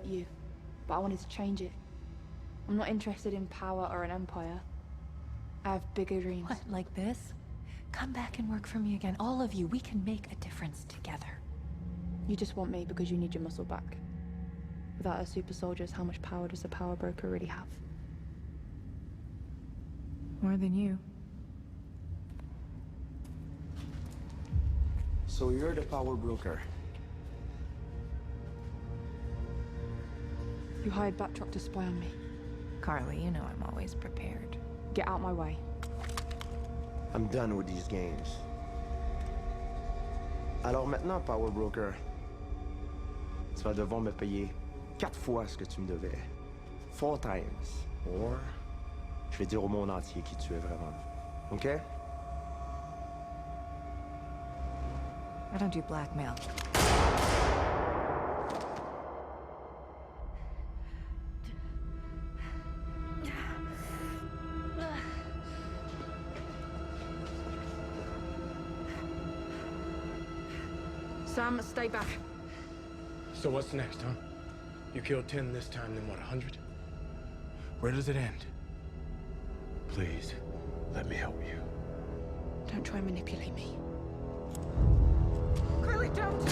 you, but I wanted to change it. I'm not interested in power or an empire. I have bigger dreams. What, like this? Come back and work for me again, all of you. We can make a difference together. You just want me because you need your muscle back. Without our super soldiers, how much power does a power broker really have? More than you. So you're the power broker. You hired Batroc to spy on me. Carly, you know I'm always prepared. Get out my way. I'm done with these games. Alors maintenant, power broker, tu vas devoir me payer 4 fois ce que tu me devais. 4 times. Or, je vais dire au monde entier qui tu es vraiment. OK? I don't do blackmail. Sam, stay back. So what's next, huh? You killed 10 this time, then what, 100? Where does it end? Please, let me help you. Don't try and manipulate me. Carly, don't!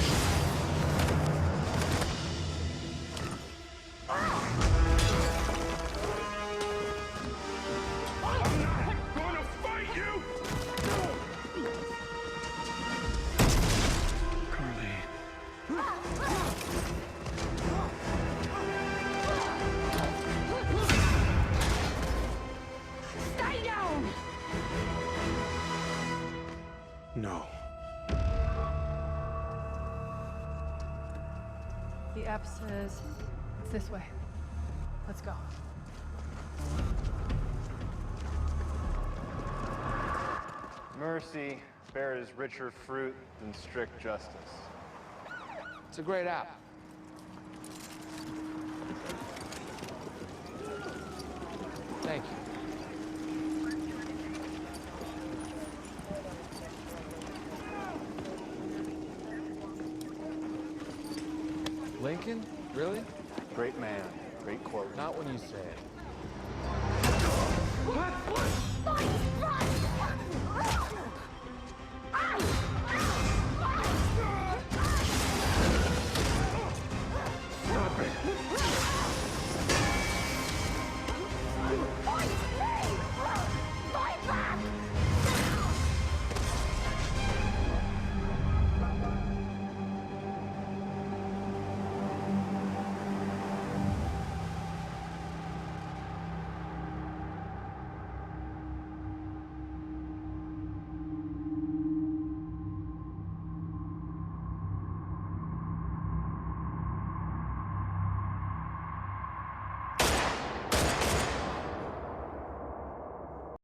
No. The app says it's this way. Let's go. Mercy bears richer fruit than strict justice. It's a great app. Thank you. Lincoln? Really? Great man, great quote. Not when you say it. Fight! Run!